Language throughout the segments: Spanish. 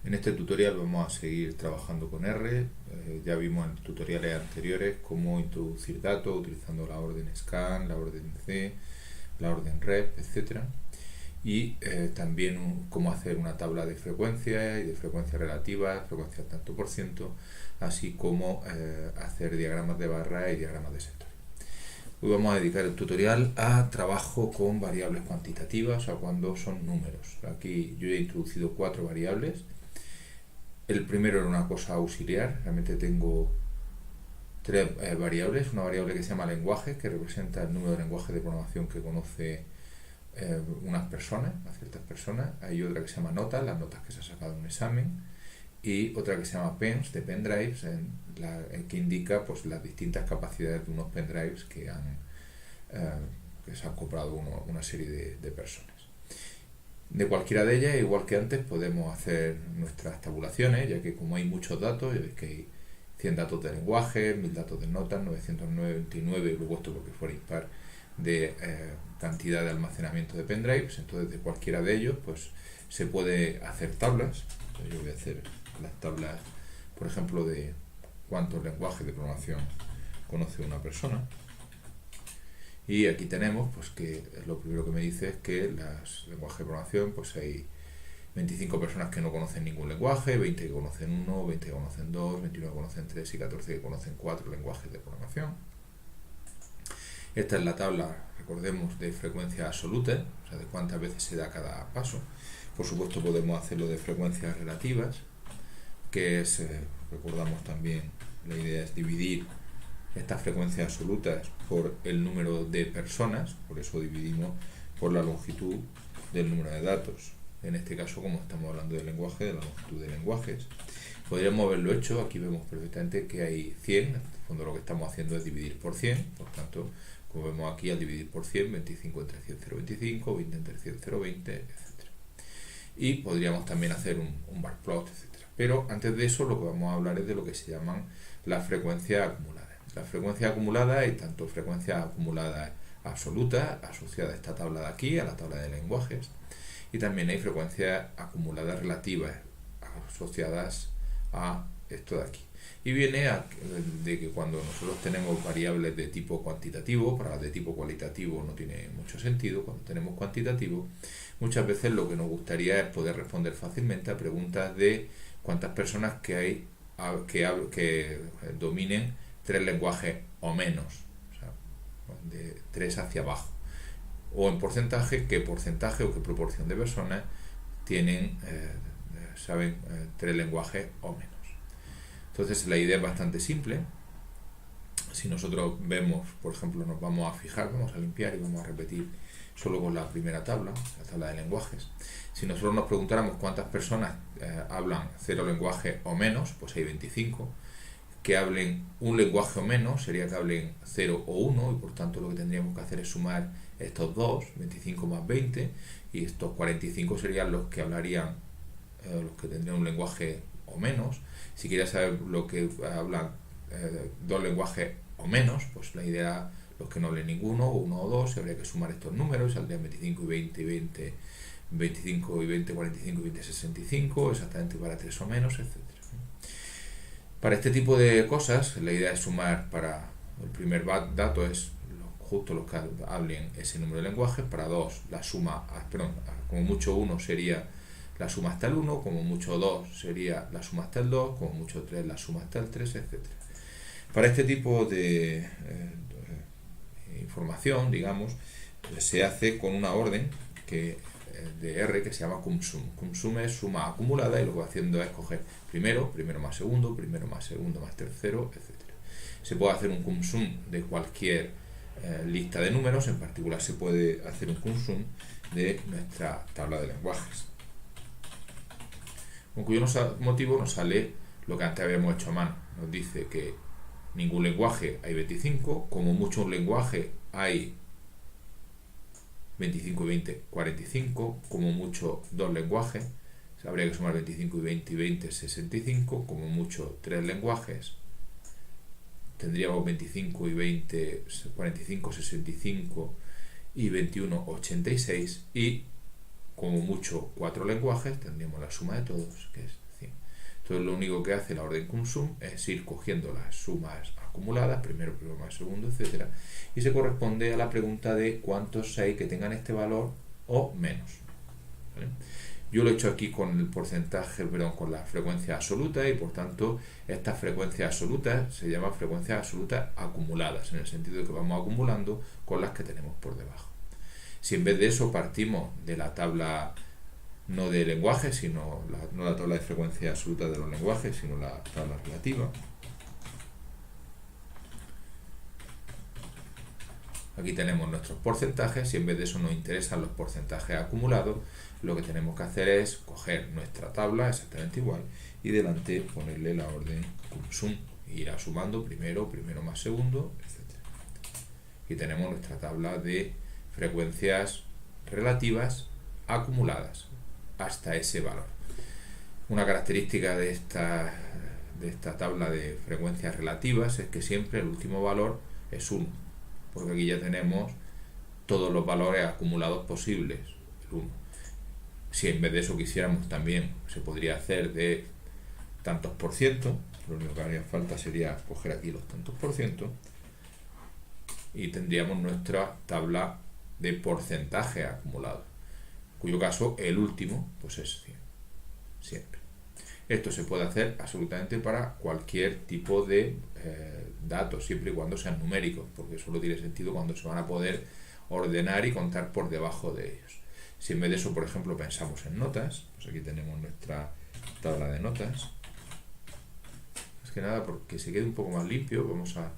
En este tutorial vamos a seguir trabajando con R. Ya vimos en tutoriales anteriores cómo introducir datos utilizando la orden scan, la orden c, la orden rep, etc. Y también cómo hacer una tabla de frecuencias y de frecuencias relativas, frecuencias tanto por ciento, así como hacer diagramas de barra y diagramas de sector. Hoy vamos a dedicar el tutorial a trabajo con variables cuantitativas, o sea, cuando son números. Aquí yo he introducido 4 variables. El primero era una cosa auxiliar, realmente tengo 3 variables. Una variable que se llama lenguaje, que representa el número de lenguajes de programación que conoce unas personas, a ciertas personas. Hay otra que se llama nota, las notas que se ha sacado en un examen. Y otra que se llama pens, de pendrives, que indica pues, las distintas capacidades de unos pendrives que se han comprado una serie de personas. De cualquiera de ellas, igual que antes, podemos hacer nuestras tabulaciones, ya que como hay muchos datos, ya veis que hay 100 datos de lenguaje, 1000 datos de notas, 999, luego esto porque fuera impar, de cantidad de almacenamiento de pendrives. Entonces de cualquiera de ellos pues se puede hacer tablas. Entonces, yo voy a hacer las tablas, por ejemplo, de cuántos lenguajes de programación conoce una persona. Y aquí tenemos pues que lo primero que me dice es que los lenguajes de programación, pues hay 25 personas que no conocen ningún lenguaje, 20 que conocen uno, 20 que conocen dos, 21 que conocen 3 y 14 que conocen 4 lenguajes de programación. Esta es la tabla, recordemos, de frecuencias absolutas, o sea, de cuántas veces se da cada paso. Por supuesto podemos hacerlo de frecuencias relativas, que es, recordamos también, la idea es dividir estas frecuencias absolutas por el número de personas, por eso dividimos por la longitud del número de datos. En este caso, como estamos hablando de lenguaje, de la longitud de lenguajes. Podríamos haberlo hecho, aquí vemos perfectamente que hay 100, en el fondo lo que estamos haciendo es dividir por 100, por tanto, como vemos aquí, al dividir por 100, 25 entre 100, 0,25, 20 entre 100, 0,20, etc. Y podríamos también hacer un bar plot, etc. Pero antes de eso, lo que vamos a hablar es de lo que se llaman las frecuencias acumuladas. Las frecuencias acumuladas, hay tanto frecuencias acumuladas absolutas, asociadas a esta tabla de aquí, a la tabla de lenguajes, y también hay frecuencias acumuladas relativas, asociadas a esto de aquí. Y viene de que cuando nosotros tenemos variables de tipo cuantitativo, para las de tipo cualitativo no tiene mucho sentido, cuando tenemos cuantitativo, muchas veces lo que nos gustaría es poder responder fácilmente a preguntas de cuántas personas que hay que dominen 3 lenguajes o menos, o sea, de 3 hacia abajo, o en porcentaje, qué porcentaje o qué proporción de personas saben 3 lenguajes o menos. Entonces la idea es bastante simple. Si nosotros vemos, por ejemplo, nos vamos a fijar, vamos a limpiar y vamos a repetir solo con la primera tabla, la tabla de lenguajes. Si nosotros nos preguntáramos cuántas personas hablan 0 lenguajes o menos, pues hay 25. Que hablen un lenguaje o menos sería que hablen 0 o 1, y por tanto lo que tendríamos que hacer es sumar estos dos, 25 más 20, y estos 45 serían los que hablarían, los que tendrían un lenguaje o menos. Si quieres saber lo que hablan 2 lenguajes o menos, pues la idea, los que no hablen ninguno, o 1 o 2, habría que sumar estos números, saldrían 25 y 20 y 20, 25 y 20, 45 y 20, 65, exactamente para 3 o menos, etc. Para este tipo de cosas, la idea es sumar para el primer dato es justo los que hablen ese número de lenguajes, para 2 la suma, como mucho 1 sería la suma hasta el 1, como mucho 2 sería la suma hasta el 2, como mucho 3 la suma hasta el 3, etc. Para este tipo de información, digamos, se hace con una orden de R que se llama cumSum. cumSum es suma acumulada, y lo que va haciendo es coger primero más segundo más tercero, etc. Se puede hacer un cumSum de cualquier lista de números, en particular se puede hacer un cumSum de nuestra tabla de lenguajes, con cuyo motivo nos sale lo que antes habíamos hecho a mano. Nos dice que ningún lenguaje hay 25, como mucho un lenguaje hay 25 y 20, 45, como mucho 2 lenguajes, habría que sumar 25 y 20 y 20, 65, como mucho 3 lenguajes, tendríamos 25 y 20, 45, 65 y 21, 86, y como mucho 4 lenguajes, tendríamos la suma de todos, que es Entonces lo único que hace la orden CumSum es ir cogiendo las sumas acumuladas, primero más segundo, etcétera, y se corresponde a la pregunta de cuántos hay que tengan este valor o menos. ¿Vale? Yo lo he hecho aquí con el porcentaje, con la frecuencia absoluta, y por tanto estas frecuencias absolutas se llaman frecuencias absolutas acumuladas, en el sentido de que vamos acumulando con las que tenemos por debajo. Si en vez de eso partimos de la tabla no de lenguaje, sino no la tabla de frecuencia absoluta de los lenguajes, sino la tabla relativa. Aquí tenemos nuestros porcentajes, y en vez de eso nos interesan los porcentajes acumulados, lo que tenemos que hacer es coger nuestra tabla exactamente igual y delante ponerle la orden CumSum, e ir sumando primero más segundo, etc. Aquí tenemos nuestra tabla de frecuencias relativas acumuladas hasta ese valor. Una característica de esta tabla de frecuencias relativas es que siempre el último valor es 1, porque aquí ya tenemos todos los valores acumulados posibles, el 1. Si en vez de eso quisiéramos, también se podría hacer de tantos por ciento, lo único que haría falta sería coger aquí los tantos por ciento y tendríamos nuestra tabla de porcentaje acumulado, en cuyo caso el último pues es 100, siempre. Esto se puede hacer absolutamente para cualquier tipo de datos, siempre y cuando sean numéricos, porque solo tiene sentido cuando se van a poder ordenar y contar por debajo de ellos. Si en vez de eso, por ejemplo, pensamos en notas, pues aquí tenemos nuestra tabla de notas. Más que nada, porque se quede un poco más limpio, vamos a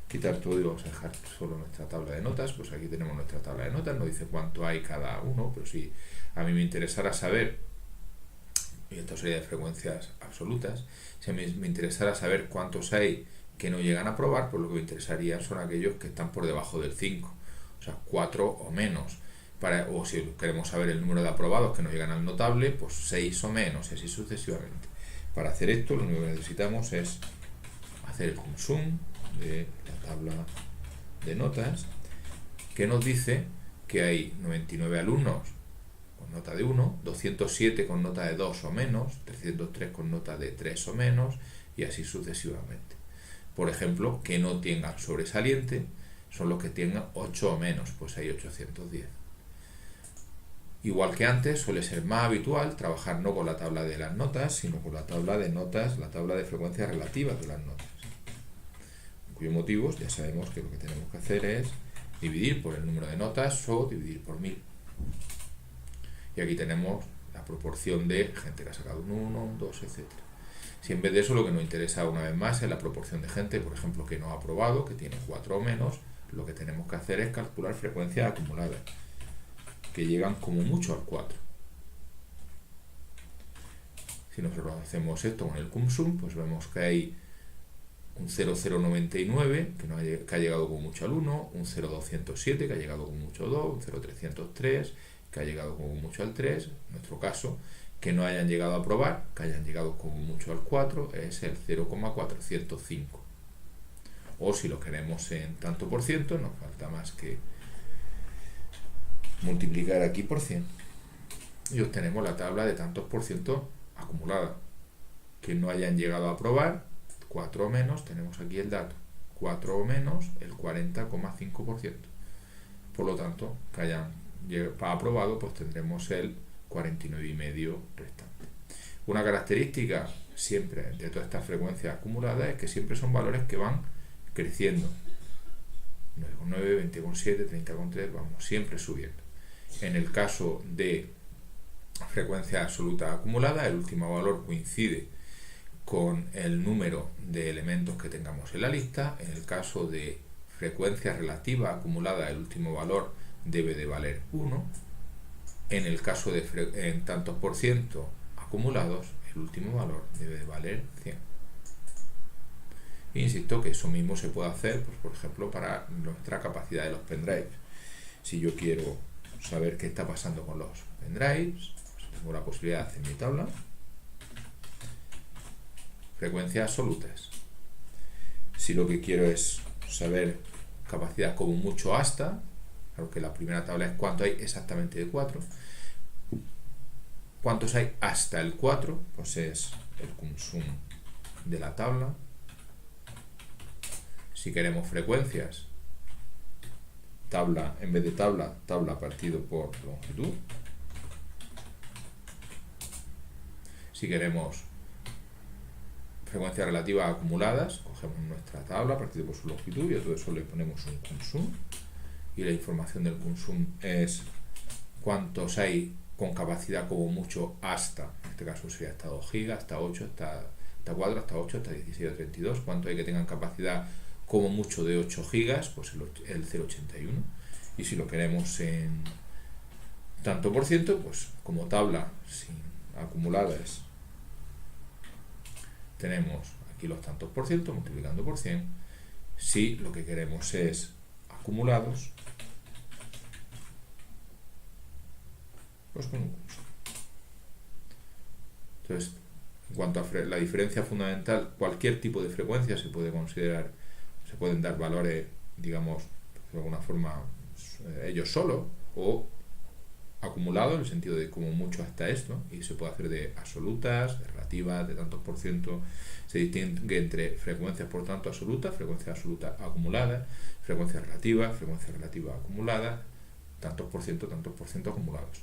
quitar todo y vamos a dejar solo nuestra tabla de notas. Pues aquí tenemos nuestra tabla de notas, nos dice cuánto hay cada uno, pero si a mí me interesara saber, y esto sería de frecuencias absolutas, si a mí me interesara saber cuántos hay que no llegan a aprobar, pues lo que me interesaría son aquellos que están por debajo del 5, o sea, 4 o menos. O si queremos saber el número de aprobados que no llegan al notable, pues 6 o menos, y así sucesivamente. Para hacer esto, lo único que necesitamos es hacer el CumSum de la tabla de notas, que nos dice que hay 99 alumnos con nota de 1, 207 con nota de 2 o menos, 303 con nota de 3 o menos, y así sucesivamente. Por ejemplo, que no tengan sobresaliente son los que tengan 8 o menos, pues hay 810. Igual que antes, suele ser más habitual trabajar no con la tabla de las notas, sino con la tabla de notas, la tabla de frecuencias relativas de las notas. En cuyos motivos ya sabemos que lo que tenemos que hacer es dividir por el número de notas o dividir por 1000. Y aquí tenemos la proporción de gente que ha sacado un 1, un 2, etc. Si en vez de eso lo que nos interesa una vez más es la proporción de gente, por ejemplo, que no ha aprobado, que tiene 4 o menos, lo que tenemos que hacer es calcular frecuencias acumuladas, que llegan como mucho al 4. Si nosotros hacemos esto con el CumSum, pues vemos que hay un 0,099 que ha llegado como mucho al 1, un 0,207 que ha llegado como mucho al 2, un 0,303 que ha llegado como mucho al 3. En nuestro caso, que no hayan llegado a aprobar, que hayan llegado como mucho al 4, es el 0,405. O si lo queremos en tanto por ciento, nos falta más que multiplicar aquí por 100 y obtenemos la tabla de tantos por ciento acumulada. Que no hayan llegado a aprobar, 4 o menos, tenemos aquí el dato, 4 o menos el 40,5%. Por lo tanto, que hayan aprobado, pues tendremos el 49,5% restante. Una característica siempre de todas estas frecuencias acumuladas es que siempre son valores que van creciendo. 9,9, 20,7, 30,3, vamos siempre subiendo. En el caso de frecuencia absoluta acumulada, el último valor coincide con el número de elementos que tengamos en la lista. En el caso de frecuencia relativa acumulada, el último valor debe de valer 1. En el caso de en tantos por ciento acumulados, el último valor debe de valer 100. Insisto que eso mismo se puede hacer, pues, por ejemplo, para nuestra capacidad de los pendrives. Si yo quiero saber qué está pasando con los pendrives, pues tengo la posibilidad de hacer mi tabla. Frecuencias absolutas. Si lo que quiero es saber capacidad como mucho hasta, claro que la primera tabla es cuánto hay exactamente de 4. ¿Cuántos hay hasta el 4? Pues es el consum de la tabla. Si queremos frecuencias, tabla, en vez de tabla, tabla partido por longitud. Si queremos frecuencias relativas acumuladas, cogemos nuestra tabla partido por su longitud y a todo eso le ponemos un consum. Y la información del consum es cuántos hay con capacidad como mucho hasta, en este caso sería hasta 2 GB, hasta 8, hasta 4, hasta 8, hasta 16 o 32, cuánto hay que tengan capacidad como mucho de 8 GB, pues el 0,81. Y si lo queremos en tanto por ciento, pues como tabla sin acumuladas tenemos aquí los tantos por ciento multiplicando por 100. Si lo que queremos es acumulados, pues con un curso. Entonces, en cuanto a la diferencia fundamental, cualquier tipo de frecuencia se puede considerar, se pueden dar valores, digamos, de alguna forma ellos solos o acumulados, en el sentido de como mucho hasta esto, y se puede hacer de absolutas, de relativas, de tantos por ciento. Se distingue entre frecuencias por tanto absolutas, frecuencias absolutas acumuladas, frecuencias relativas acumuladas, tantos por ciento acumulados.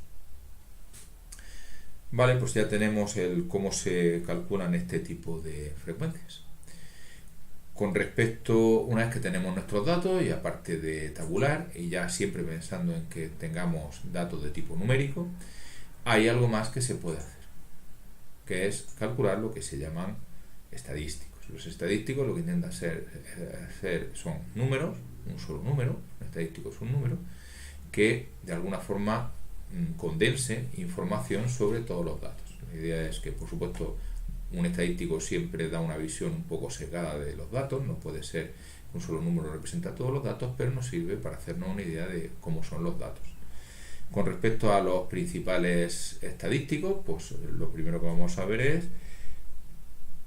Vale, pues ya tenemos el cómo se calculan este tipo de frecuencias. Con respecto, una vez que tenemos nuestros datos, y aparte de tabular, y ya siempre pensando en que tengamos datos de tipo numérico, hay algo más que se puede hacer, que es calcular lo que se llaman estadísticos. Los estadísticos lo que intentan hacer son números, un solo número, un estadístico es un número, que de alguna forma condense información sobre todos los datos. La idea es que, por supuesto, un estadístico siempre da una visión un poco sesgada de los datos, no puede ser que un solo número representa todos los datos, pero nos sirve para hacernos una idea de cómo son los datos. Con respecto a los principales estadísticos, pues lo primero que vamos a ver es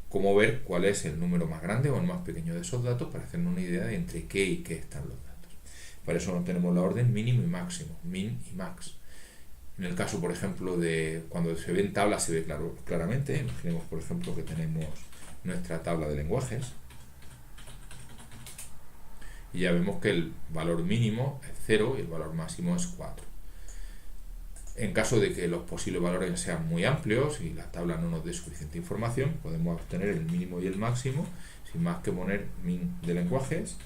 cómo ver cuál es el número más grande o el más pequeño de esos datos para hacernos una idea de entre qué y qué están los datos. Para eso tenemos la orden mínimo y máximo, min y max. En el caso, por ejemplo, de cuando se ve en tabla, se ve claramente. Imaginemos, por ejemplo, que tenemos nuestra tabla de lenguajes. Y ya vemos que el valor mínimo es 0 y el valor máximo es 4. En caso de que los posibles valores sean muy amplios y la tabla no nos dé suficiente información, podemos obtener el mínimo y el máximo sin más que poner min de lenguajes.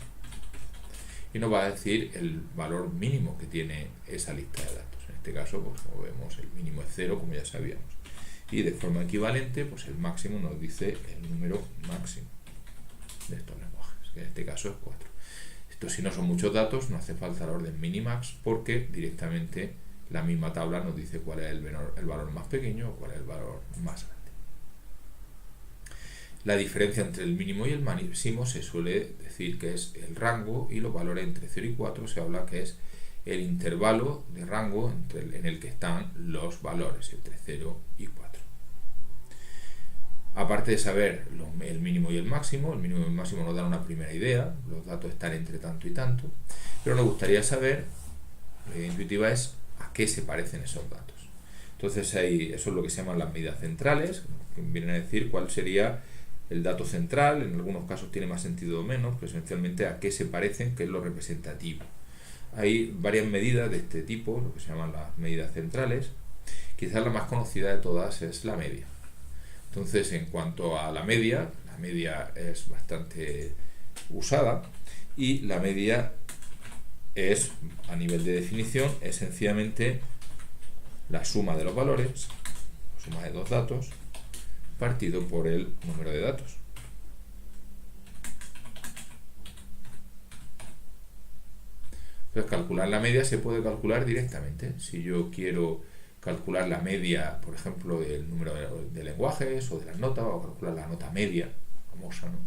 Y nos va a decir el valor mínimo que tiene esa lista de datos. En este caso, pues como vemos, el mínimo es 0, como ya sabíamos. Y de forma equivalente, pues el máximo nos dice el número máximo de estos lenguajes, que en este caso es 4. Esto, si no son muchos datos, no hace falta la orden minimax, porque directamente la misma tabla nos dice cuál es el valor más pequeño o cuál es el valor más grande. La diferencia entre el mínimo y el máximo se suele decir que es el rango, y los valores entre 0 y 4 se habla que es el intervalo de rango en el que están los valores entre 0 y 4. Aparte de saber el mínimo y el máximo nos dan una primera idea, los datos están entre tanto y tanto, pero nos gustaría saber, la idea intuitiva es a qué se parecen esos datos. Entonces eso es lo que se llaman las medidas centrales, que vienen a decir cuál sería el dato central. En algunos casos tiene más sentido o menos, pero esencialmente a qué se parecen, qué es lo representativo. Hay varias medidas de este tipo, lo que se llaman las medidas centrales. Quizás la más conocida de todas es la media. Entonces, en cuanto a la media es bastante usada, y la media es, a nivel de definición, es sencillamente la suma de los valores, la suma de dos datos, partido por el número de datos. Entonces, calcular la media se puede calcular directamente. Si yo quiero calcular la media, por ejemplo, del número de lenguajes o de las notas, o calcular la nota media, famosa, ¿no?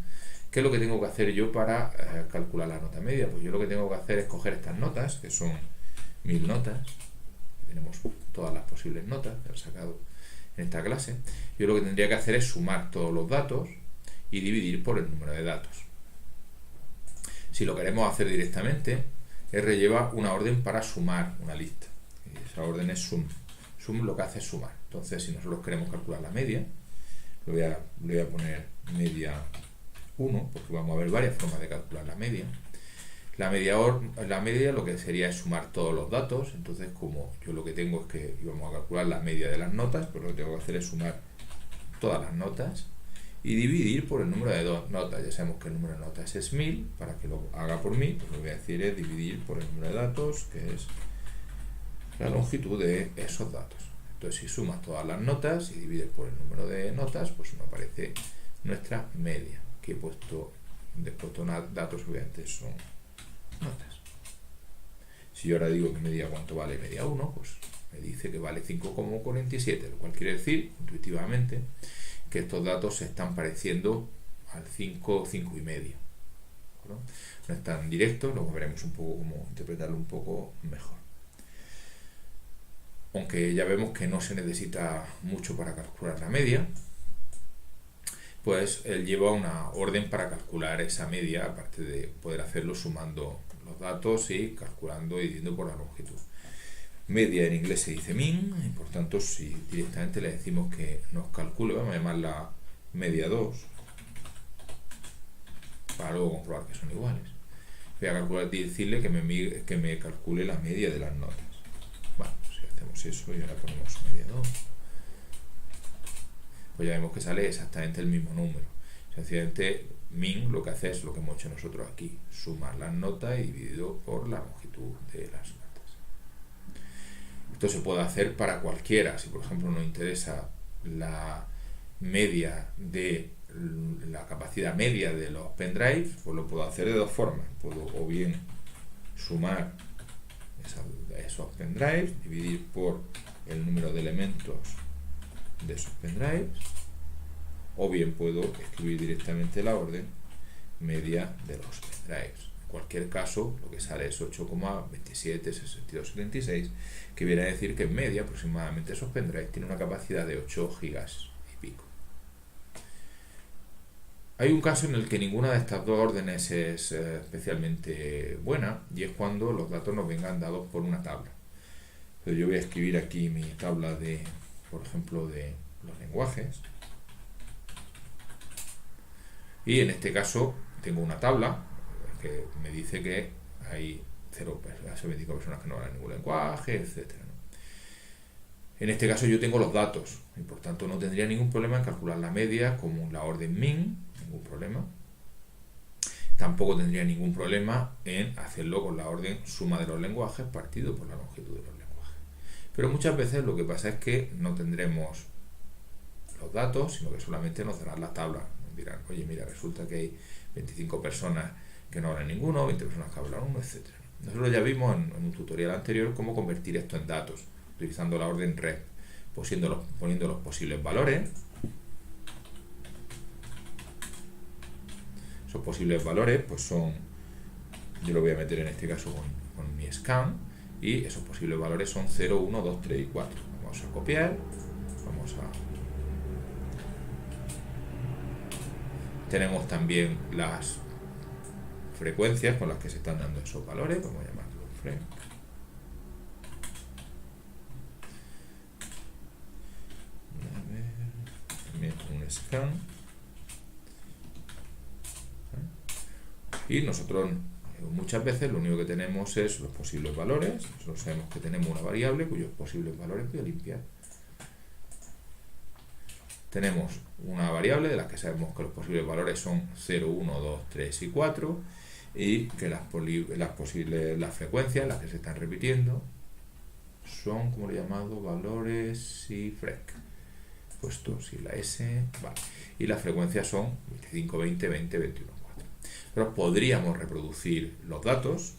¿Qué es lo que tengo que hacer yo para calcular la nota media? Pues yo lo que tengo que hacer es coger estas notas, que son 1000 notas. Tenemos todas las posibles notas que he sacado en esta clase. Yo lo que tendría que hacer es sumar todos los datos y dividir por el número de datos. Si lo queremos hacer directamente, R lleva una orden para sumar una lista. Y esa orden es sum. Sum lo que hace es sumar. Entonces, si nosotros queremos calcular la media, le voy a poner media 1, porque vamos a ver varias formas de calcular la media. La media lo que sería es sumar todos los datos. Entonces, como yo lo que tengo es que íbamos a calcular la media de las notas, pues lo que tengo que hacer es sumar todas las notas y dividir por el número de notas. Ya sabemos que el número de notas es 1000. Para que lo haga por mí, pues lo que voy a decir es dividir por el número de datos, que es la longitud de esos datos. Entonces, si sumas todas las notas y divides por el número de notas, pues nos aparece nuestra media, que he puesto, después de datos, obviamente son notas. Si yo ahora digo que media cuánto vale media 1, pues me dice que vale 5,47, lo cual quiere decir, intuitivamente, que estos datos se están pareciendo al 5, 5 y medio. No es tan directo, luego veremos un poco cómo interpretarlo un poco mejor. Aunque ya vemos que no se necesita mucho para calcular la media, pues él lleva una orden para calcular esa media, aparte de poder hacerlo sumando los datos y calculando y dividiendo por la longitud. Media en inglés se dice mean, y por tanto, si directamente le decimos que nos calcule, vamos a llamarla media 2, para luego comprobar que son iguales. Voy a calcular y decirle que me calcule la media de las notas. Bueno, si hacemos eso y ahora ponemos media 2, pues ya vemos que sale exactamente el mismo número. Sencillamente, min lo que hace es lo que hemos hecho nosotros aquí, sumar las notas y dividido por la longitud de las notas. Esto se puede hacer para cualquiera. Si por ejemplo nos interesa la media de la capacidad media de los pendrives, pues lo puedo hacer de dos formas. Puedo o bien sumar esos pendrives, dividir por el número de elementos de esos pendrives, o bien puedo escribir directamente la orden media de los pendrives. En cualquier caso, lo que sale es 8,276276, que viene a decir que en media aproximadamente esos pendrives tienen una capacidad de 8 gigas y pico. Hay un caso en el que ninguna de estas dos órdenes es especialmente buena, y es cuando los datos nos vengan dados por una tabla. Entonces yo voy a escribir aquí mi tabla de, por ejemplo, de los lenguajes, y en este caso tengo una tabla que me dice que hay 25 personas que no hablan ningún lenguaje, etcétera. En este caso yo tengo los datos y por tanto no tendría ningún problema en calcular la media como la orden min, ningún problema. Tampoco tendría ningún problema en hacerlo con la orden suma de los lenguajes partido por la longitud de los lenguajes. Pero muchas veces lo que pasa es que no tendremos los datos, sino que solamente nos darán la tabla. Nos dirán, oye, mira, resulta que hay 25 personas que no hablan ninguno, 20 personas que hablan uno, etc. Nosotros ya vimos en un tutorial anterior cómo convertir esto en datos, utilizando la orden rep, poniendo los posibles valores. Esos posibles valores pues son, yo lo voy a meter en este caso con mi scan, y esos posibles valores son 0, 1, 2, 3 y 4. Vamos a copiar, tenemos también las frecuencias con las que se están dando esos valores, vamos a llamarlo frec. También un scan. Y nosotros muchas veces lo único que tenemos es los posibles valores. Nosotros sabemos que tenemos una variable cuyos posibles valores voy a limpiar. Tenemos una variable de la que sabemos que los posibles valores son 0, 1, 2, 3 y 4, y que las frecuencias, las que se están repitiendo, son, como le he llamado, valores y frec. Puesto si la S, vale. Y las frecuencias son 25, 20, 20, 21, 4. Pero podríamos reproducir los datos,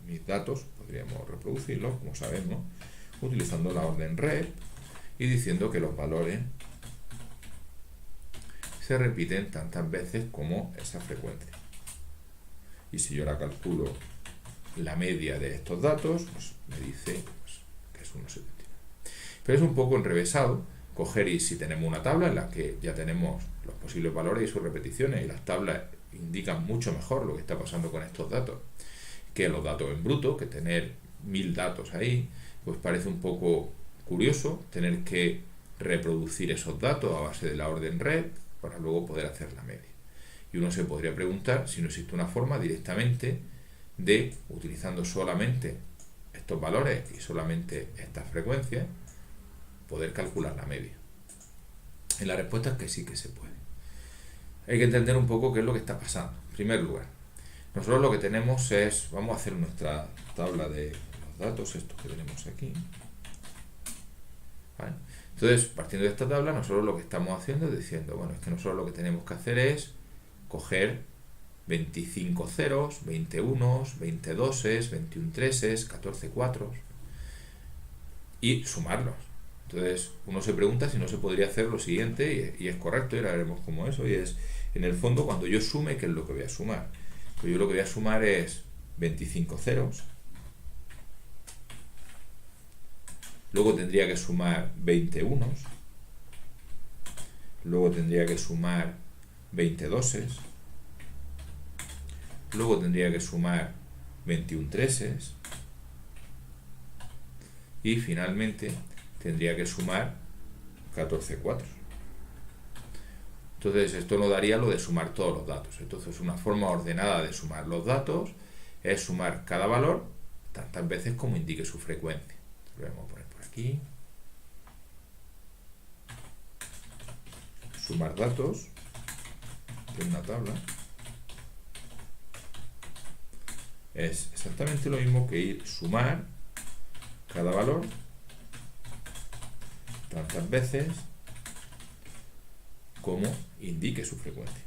mis datos, podríamos reproducirlos, como sabemos, utilizando la orden rep y diciendo que los valores se repiten tantas veces como esa frecuencia. Y si yo ahora calculo la media de estos datos, pues me dice que es 1,79. Pero es un poco enrevesado coger, y si tenemos una tabla en la que ya tenemos los posibles valores y sus repeticiones, y las tablas indican mucho mejor lo que está pasando con estos datos que los datos en bruto, que tener 1000 datos ahí, pues parece un poco curioso tener que reproducir esos datos a base de la orden rep para luego poder hacer la media. Y uno se podría preguntar si no existe una forma directamente de, utilizando solamente estos valores y solamente estas frecuencias, poder calcular la media. Y la respuesta es que sí que se puede. Hay que entender un poco qué es lo que está pasando. En primer lugar, nosotros lo que tenemos es, vamos a hacer nuestra tabla de los datos, estos que tenemos aquí. ¿Vale? Entonces, partiendo de esta tabla, nosotros lo que estamos haciendo es diciendo, bueno, es que nosotros lo que tenemos que hacer es coger 25 ceros, 20 unos, 20 doses, 21 treses, 14 cuatros y sumarlos. Entonces, uno se pregunta si no se podría hacer lo siguiente, y es correcto, y ahora veremos cómo eso, y es, en el fondo, cuando yo sume, ¿qué es lo que voy a sumar? Pues yo lo que voy a sumar es 25 ceros, luego tendría que sumar 20 unos, luego tendría que sumar 20 doses, luego tendría que sumar 21 treses, y finalmente tendría que sumar 14 cuatros. Entonces esto nos daría lo de sumar todos los datos. Entonces una forma ordenada de sumar los datos es sumar cada valor tantas veces como indique su frecuencia. Lo vamos a poner por aquí. Sumar datos, que es una tabla, es exactamente lo mismo que ir sumar cada valor tantas veces como indique su frecuencia.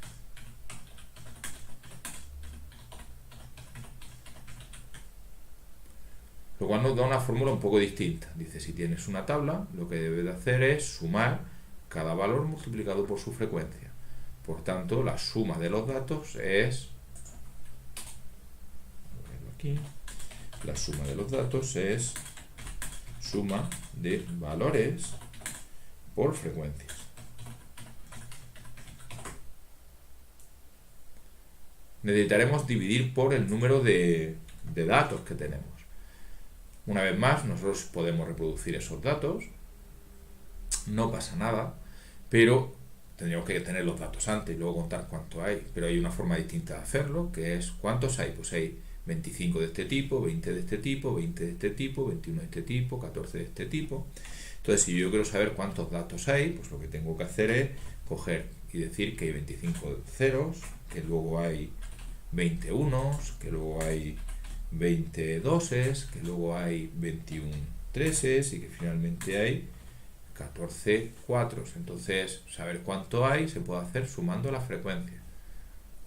Lo cual nos da una fórmula un poco distinta. Dice, si tienes una tabla, lo que debes de hacer es sumar cada valor multiplicado por su frecuencia. Por tanto, la suma de los datos es, aquí, la suma de los datos es suma de valores por frecuencias. Necesitaremos dividir por el número de datos que tenemos. Una vez más, nosotros podemos reproducir esos datos, no pasa nada, pero tendríamos que tener los datos antes y luego contar cuánto hay. Pero hay una forma distinta de hacerlo, que es ¿cuántos hay? Pues hay 25 de este tipo, 20 de este tipo, 20 de este tipo, 21 de este tipo, 14 de este tipo. Entonces, si yo quiero saber cuántos datos hay, pues lo que tengo que hacer es coger y decir que hay 25 ceros, que luego hay 20 unos, que luego hay 20 doses, que luego hay 21 treses y que finalmente hay 14 cuatros. Entonces, saber cuánto hay se puede hacer sumando la frecuencia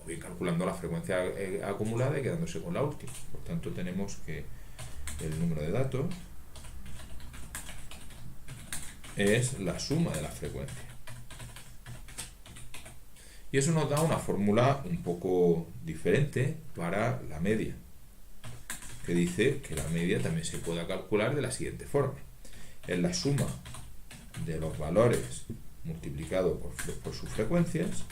o bien calculando la frecuencia acumulada y quedándose con la última. Por tanto, tenemos que el número de datos es la suma de la frecuencia. Y eso nos da una fórmula un poco diferente para la media, que dice que la media también se puede calcular de la siguiente forma. Es la suma de los valores multiplicado por sus frecuencias,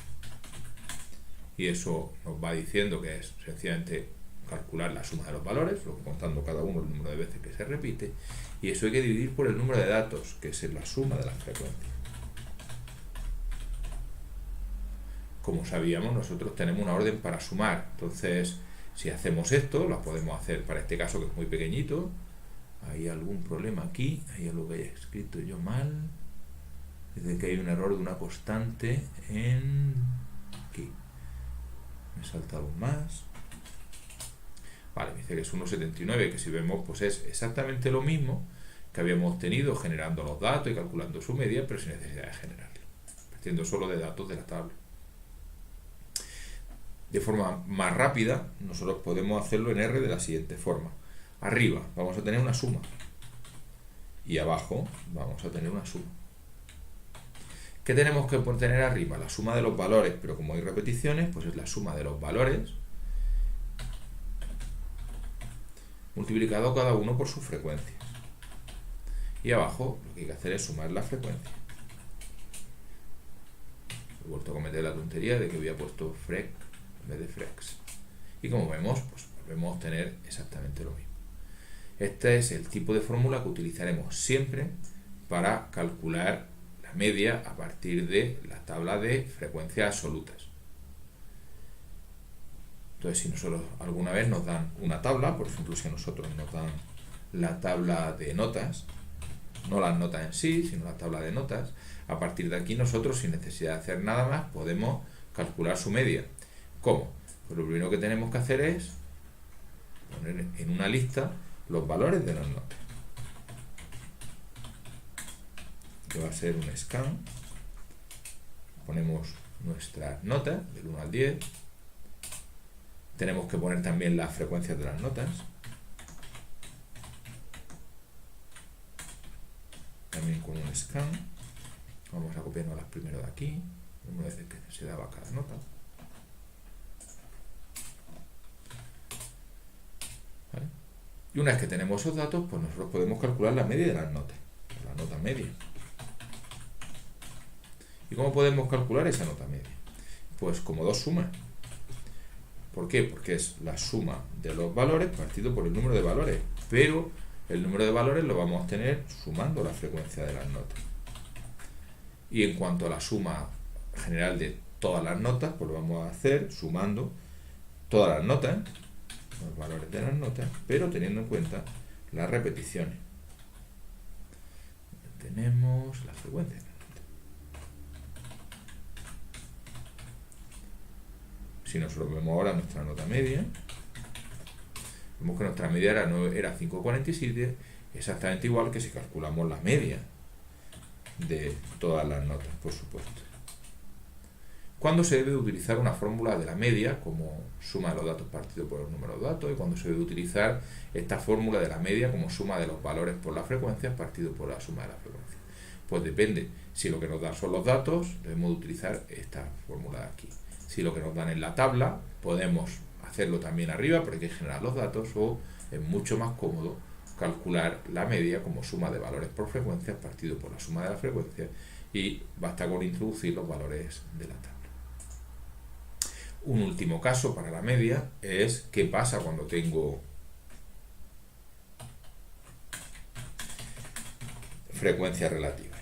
y eso nos va diciendo que es sencillamente calcular la suma de los valores, luego contando cada uno el número de veces que se repite, y eso hay que dividir por el número de datos, que es la suma de las frecuencias. Como sabíamos, nosotros tenemos una orden para sumar, entonces si hacemos esto, lo podemos hacer para este caso que es muy pequeñito. ¿Hay algún problema aquí? ¿Hay algo que haya escrito yo mal? Dice que hay un error de una constante en aquí. Me he saltado un más. Vale, me dice que es 1,79, que si vemos pues es exactamente lo mismo que habíamos obtenido generando los datos y calculando su media, pero sin necesidad de generarlo, partiendo solo de datos de la tabla. De forma más rápida, nosotros podemos hacerlo en R de la siguiente forma. Arriba vamos a tener una suma y abajo vamos a tener una suma. ¿Qué tenemos que tener arriba? La suma de los valores, pero como hay repeticiones, pues es la suma de los valores multiplicado cada uno por sus frecuencias. Y abajo lo que hay que hacer es sumar la frecuencia. He vuelto a cometer la tontería de que había puesto frec en vez de frex. Y como vemos, pues volvemos a obtener exactamente lo mismo. Este es el tipo de fórmula que utilizaremos siempre para calcular la media a partir de la tabla de frecuencias absolutas. Entonces, si nosotros alguna vez nos dan una tabla, por ejemplo, si a nosotros nos dan la tabla de notas, no las notas en sí, sino la tabla de notas, a partir de aquí nosotros, sin necesidad de hacer nada más, podemos calcular su media. ¿Cómo? Pues lo primero que tenemos que hacer es poner en una lista los valores de las notas. Que va a ser un scan. Ponemos nuestras notas del 1 al 10. Tenemos que poner también las frecuencias de las notas. También con un scan. Vamos a copiarnos las primero de aquí, una vez que se daba cada nota. ¿Vale? Y una vez que tenemos esos datos, pues nosotros podemos calcular la media de las notas, la nota media. ¿Y cómo podemos calcular esa nota media? Pues como dos sumas. ¿Por qué? Porque es la suma de los valores partido por el número de valores, pero el número de valores lo vamos a obtener sumando la frecuencia de las notas. Y en cuanto a la suma general de todas las notas, pues lo vamos a hacer sumando todas las notas, los valores de las notas, pero teniendo en cuenta las repeticiones. Tenemos la frecuencia. Si nosotros vemos ahora nuestra nota media, vemos que nuestra media era 5,47, exactamente igual que si calculamos la media de todas las notas, por supuesto. ¿Cuándo se debe utilizar una fórmula de la media como suma de los datos partido por el número de datos? ¿Y cuándo se debe utilizar esta fórmula de la media como suma de los valores por las frecuencias partido por la suma de las frecuencias? Pues depende. Si lo que nos dan son los datos, debemos utilizar esta fórmula de aquí. Si lo que nos dan en la tabla, podemos hacerlo también arriba, porque hay que generar los datos, o es mucho más cómodo calcular la media como suma de valores por frecuencias partido por la suma de las frecuencias, y basta con introducir los valores de la tabla. Un último caso para la media es qué pasa cuando tengo frecuencias relativas.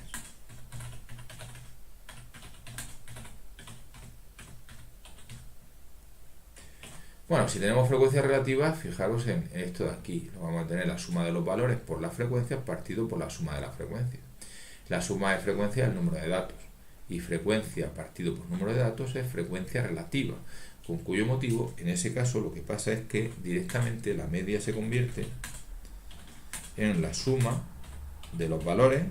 Bueno, si tenemos frecuencias relativas, fijaros en esto de aquí. Vamos a tener la suma de los valores por las frecuencias partido por la suma de las frecuencias. La suma de frecuencias es el número de datos. Y frecuencia partido por número de datos es frecuencia relativa. Con cuyo motivo, en ese caso, lo que pasa es que directamente la media se convierte en la suma de los valores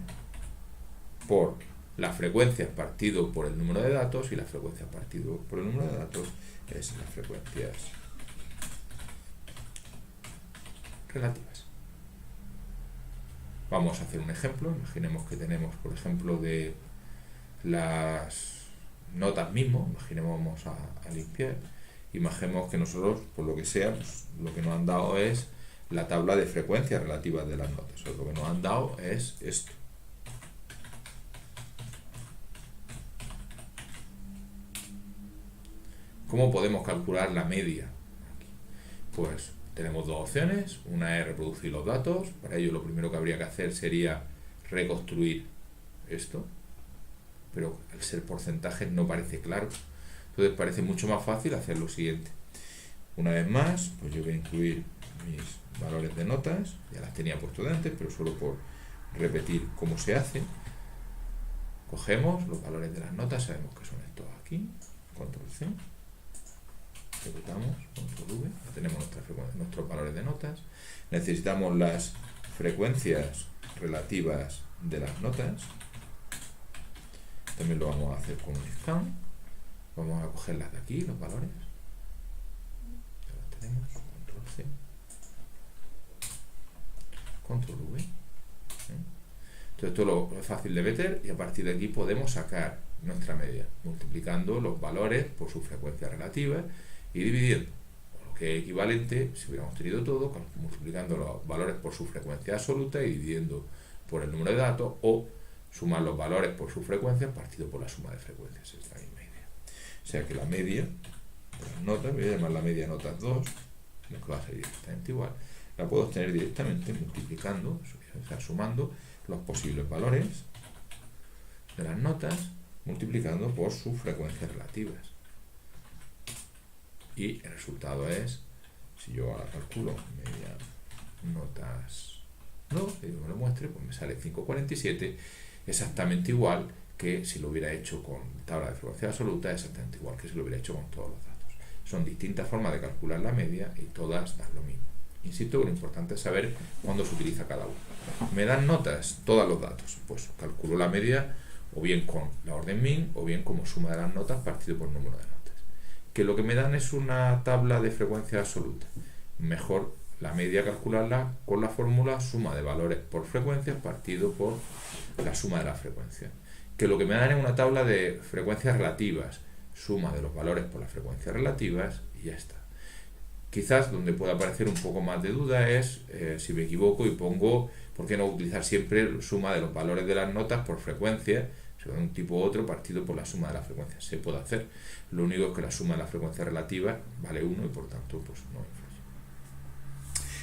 por las frecuencias partido por el número de datos, y las frecuencias partido por el número de datos es las frecuencias relativas. Vamos a hacer un ejemplo. Imaginemos que tenemos, por ejemplo, de las notas mismo, imaginemos a limpiar, imaginemos que nosotros, por lo que sea, pues, lo que nos han dado es la tabla de frecuencias relativas de las notas. O sea, lo que nos han dado es esto. ¿Cómo podemos calcular la media? Pues tenemos dos opciones. Una es reproducir los datos. Para ello lo primero que habría que hacer sería reconstruir esto, pero al ser porcentajes no parece claro. Entonces parece mucho más fácil hacer lo siguiente. Una vez más, pues yo voy a incluir mis valores de notas. Ya las tenía puesto de antes, pero solo por repetir cómo se hace. Cogemos los valores de las notas, sabemos que son estos aquí. Control C. Ejecutamos, control V, ya tenemos nuestros valores de notas. Necesitamos las frecuencias relativas de las notas. También lo vamos a hacer con un scan. Vamos a cogerlas de aquí, los valores. Ya las tenemos, control C, control V. Entonces esto lo es fácil de meter, y a partir de aquí podemos sacar nuestra media, multiplicando los valores por sus frecuencias relativas y dividiendo, lo que es equivalente, si hubiéramos tenido todo, multiplicando los valores por su frecuencia absoluta y dividiendo por el número de datos, o sumar los valores por su frecuencia partido por la suma de frecuencias. Es la misma idea. O sea que la media de las notas, voy a llamar la media notas 2, que va a ser exactamente igual, la puedo obtener directamente multiplicando, o sea, sumando los posibles valores de las notas multiplicando por sus frecuencias relativas. Y el resultado es, si yo ahora calculo media notas 2, y me lo muestre, pues me sale 5,47, exactamente igual que si lo hubiera hecho con tabla de frecuencia absoluta, exactamente igual que si lo hubiera hecho con todos los datos. Son distintas formas de calcular la media y todas dan lo mismo. Insisto que lo importante es saber cuándo se utiliza cada uno. Me dan notas todos los datos, pues calculo la media o bien con la orden min o bien como suma de las notas partido por número de notas. Que lo que me dan es una tabla de frecuencia absoluta. Mejor la media calcularla con la fórmula suma de valores por frecuencia partido por la suma de las frecuencias. Que lo que me dan es una tabla de frecuencias relativas, suma de los valores por las frecuencias relativas y ya está. Quizás donde pueda aparecer un poco más de duda es si me equivoco y pongo, ¿por qué no utilizar siempre suma de los valores de las notas por frecuencia, de un tipo u otro, partido por la suma de las frecuencias? Se puede hacer. Lo único es que la suma de las frecuencias relativas vale 1 y por tanto pues no influye.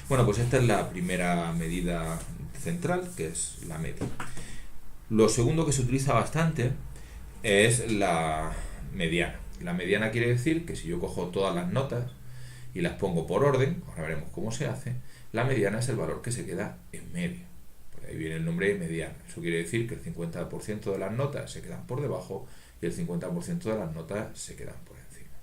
Bueno, pues esta es la primera medida central, que es la media. Lo segundo que se utiliza bastante es la mediana. La mediana quiere decir que si yo cojo todas las notas y las pongo por orden, ahora veremos cómo se hace, la mediana es el valor que se queda en medio. Por ahí viene el nombre de mediana. Eso quiere decir que el 50% de las notas se quedan por debajo y el 50% de las notas se quedan por encima.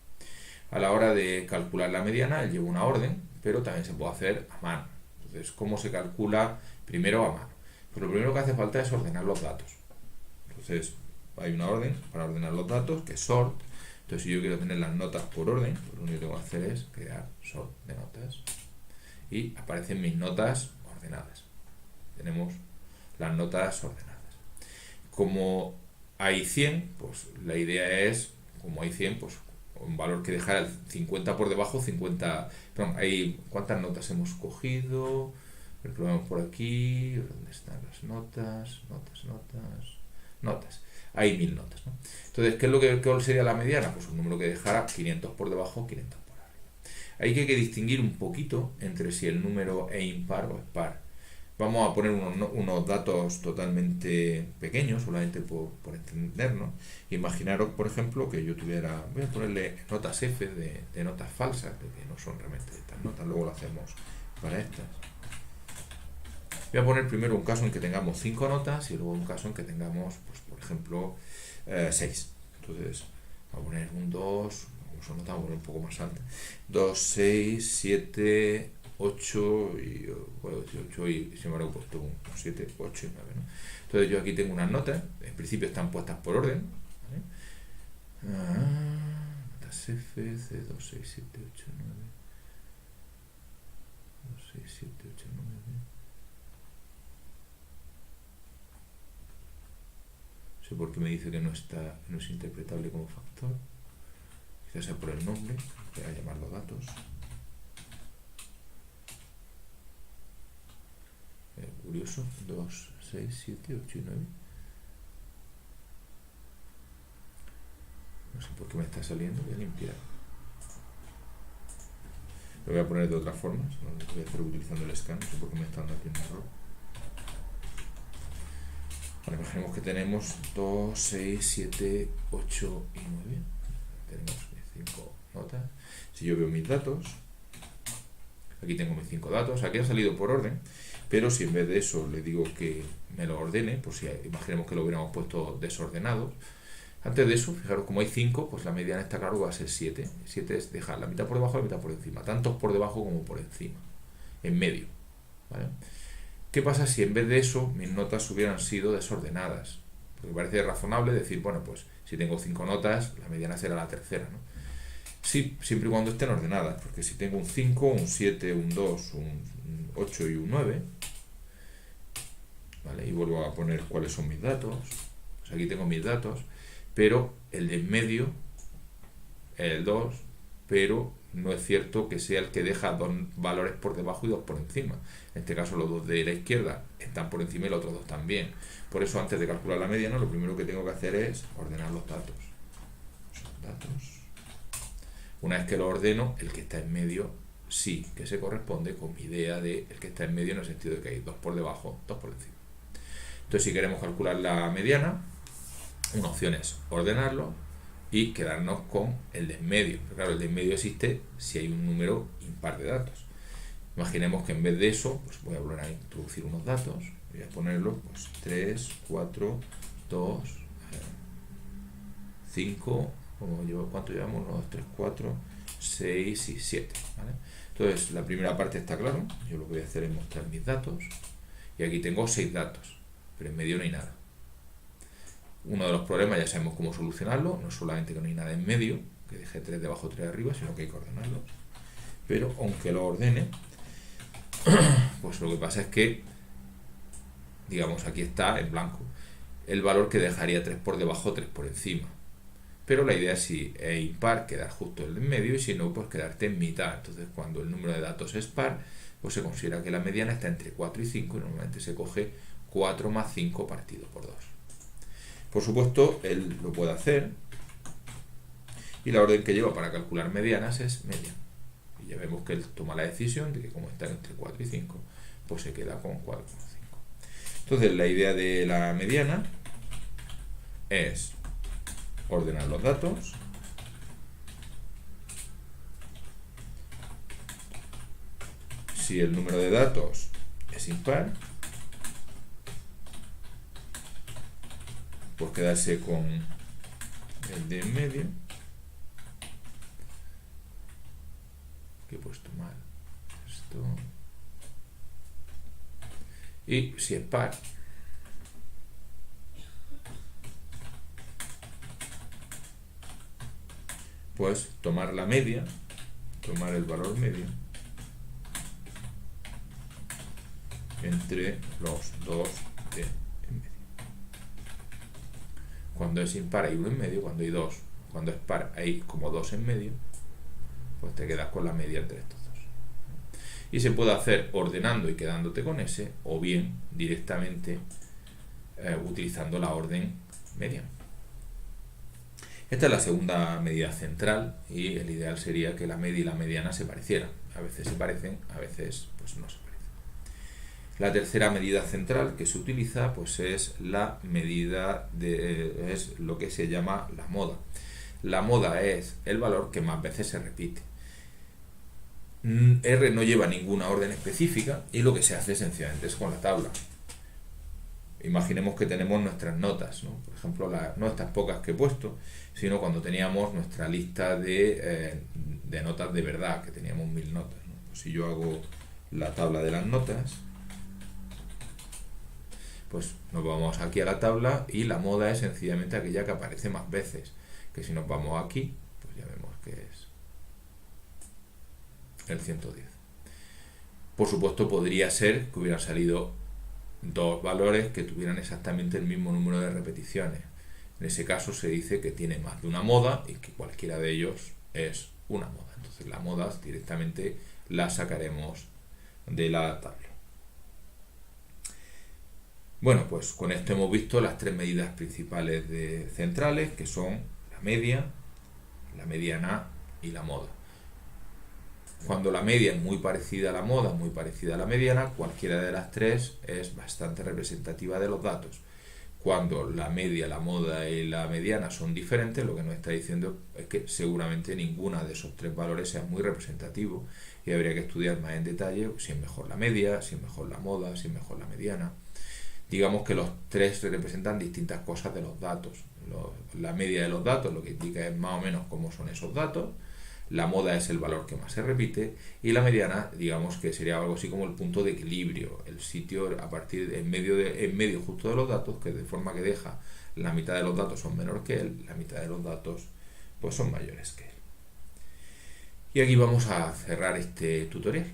A la hora de calcular la mediana, lleva una orden, pero también se puede hacer a mano. Entonces, ¿cómo se calcula? Primero a mano. Pues lo primero que hace falta es ordenar los datos. Entonces, hay una orden para ordenar los datos, que es sort. Entonces, si yo quiero tener las notas por orden, pues lo único que tengo que hacer es crear sort de notas. Y aparecen mis notas ordenadas. Tenemos las notas ordenadas. Como hay 100, pues la idea es, como hay 100, pues un valor que dejar el 50 por debajo, 50... Perdón, ¿cuántas notas hemos cogido? Lo vemos por aquí. ¿Dónde están las notas? Notas. Hay 1000 notas, ¿no? Entonces, ¿qué es lo que sería la mediana? Pues un número que dejara 500 por debajo, 500 por arriba. Hay que distinguir un poquito entre si el número es impar o es par. Vamos a poner unos datos totalmente pequeños, solamente por entendernos. Imaginaros, por ejemplo, que yo tuviera, voy a ponerle notas F de notas falsas, que no son realmente estas notas, luego lo hacemos para estas. Voy a poner primero un caso en que tengamos 5 notas y luego un caso en que tengamos, pues, por ejemplo, 6. Entonces, voy a poner un 2, son notas, voy a poner un poco más altas. 2, 6, 7, 8 y, bueno, 8 y se me ha puesto un 7, 8 y 9, ¿no? Entonces yo aquí tengo unas notas, en principio están puestas por orden, ¿vale? Notas F, C2, 6, 7, 8, 9, 2, 6, 7, 8, 9. No sé por qué me dice que no es interpretable como factor. Quizás sea por el nombre, voy a llamar los datos. Curioso, 2, 6, 7, 8 y 9. No sé por qué me está saliendo, voy a limpiar. Lo voy a poner de otra forma, lo voy a hacer utilizando el scan, no sé por qué me está dando aquí un error. Bueno, imaginemos que tenemos 2, 6, 7, 8 y 9. Tenemos mis 5 notas. Si yo veo mis datos, aquí tengo mis 5 datos, aquí han salido por orden, pero si en vez de eso le digo que me lo ordene, pues si imaginemos que lo hubiéramos puesto desordenado, antes de eso, fijaros, como hay 5, pues la mediana está claro que va a ser 7. 7 es dejar la mitad por debajo y la mitad por encima, tanto por debajo como por encima, en medio, ¿vale? ¿Qué pasa si en vez de eso mis notas hubieran sido desordenadas? Porque parece razonable decir, bueno, pues si tengo 5 notas, la mediana será la tercera, ¿no? Sí, siempre y cuando estén ordenadas, porque si tengo un 5, un 7, un 2, un 8 y un 9, ¿vale? Y vuelvo a poner cuáles son mis datos, pues aquí tengo mis datos, pero el de en medio es el 2, pero no es cierto que sea el que deja 2 valores por debajo y 2 por encima. En este caso los 2 de la izquierda están por encima y los otros 2 también. Por eso antes de calcular la mediana, lo primero que tengo que hacer es ordenar los datos. Una vez que lo ordeno, el que está en medio sí que se corresponde con mi idea de el que está en medio, en el sentido de que hay 2 por debajo, 2 por encima. Entonces, si queremos calcular la mediana, Una opción es ordenarlo y quedarnos con el de en medio. Pero claro, el de en medio existe si hay un número impar de datos. Imaginemos que en vez de eso, pues voy a volver a introducir unos datos. Voy a ponerlo, pues 3, 4, 2, 5, ¿cuánto llevamos? 1, 2, 3, 4, 6 y 7. ¿Vale? Entonces, la primera parte está claro. Yo lo que voy a hacer es mostrar mis datos. Y aquí tengo 6 datos, pero en medio no hay nada. Uno de los problemas ya sabemos cómo solucionarlo. No solamente que no hay nada en medio, que deje 3 debajo, 3 arriba, sino que hay que ordenarlo. Pero aunque lo ordene, pues lo que pasa es que, digamos, aquí está en blanco el valor que dejaría 3 por debajo, 3 por encima. Pero la idea es, si es impar, quedar justo el de en medio, y si no, pues quedarte en mitad. Entonces, cuando el número de datos es par, pues se considera que la mediana está entre 4 y 5, y normalmente se coge 4 más 5 partido por 2. Por supuesto, él lo puede hacer, y la orden que lleva para calcular medianas es media. Y ya vemos que él toma la decisión de que, como está entre 4 y 5, pues se queda con 4,5. Entonces, la idea de la mediana es ordenar los datos, si el número de datos es impar, pues quedarse con el de en medio, que he puesto mal esto, y si es par, pues tomar la media, tomar el valor medio entre los dos de en medio. Cuando es impar hay uno en medio, cuando hay dos, cuando es par hay como dos en medio, pues te quedas con la media entre estos dos. Y se puede hacer ordenando y quedándote con ese, o bien directamente utilizando la orden media. Esta es la segunda medida central, y el ideal sería que la media y la mediana se parecieran. A veces se parecen, a veces pues no se parecen. La tercera medida central que se utiliza, pues es la medida es lo que se llama la moda. La moda es el valor que más veces se repite. R no lleva ninguna orden específica, y lo que se hace sencillamente es con la tabla. Imaginemos que tenemos nuestras notas, ¿no? Por ejemplo, no estas pocas que he puesto, sino cuando teníamos nuestra lista de notas de verdad, que teníamos 1000 notas, ¿no? Pues si yo hago la tabla de las notas, pues nos vamos aquí a la tabla, y la moda es sencillamente aquella que aparece más veces, que si nos vamos aquí, pues ya vemos que es el 110. Por supuesto, podría ser que hubieran salido dos valores que tuvieran exactamente el mismo número de repeticiones. En ese caso se dice que tiene más de una moda, y que cualquiera de ellos es una moda. Entonces la moda directamente la sacaremos de la tabla. Bueno, pues con esto hemos visto las tres medidas principales centrales, que son la media, la mediana y la moda. Cuando la media es muy parecida a la moda, muy parecida a la mediana, cualquiera de las tres es bastante representativa de los datos. Cuando la media, la moda y la mediana son diferentes, lo que nos está diciendo es que seguramente ninguna de esos tres valores sea muy representativo, y habría que estudiar más en detalle si es mejor la media, si es mejor la moda, si es mejor la mediana. Digamos que los tres representan distintas cosas de los datos. La media de los datos lo que indica es más o menos cómo son esos datos. La moda es el valor que más se repite, y la mediana, digamos que sería algo así como el punto de equilibrio, el sitio a partir en medio justo de los datos, que de forma que deja la mitad de los datos son menor que él, la mitad de los datos pues son mayores que él. Y aquí vamos a cerrar este tutorial.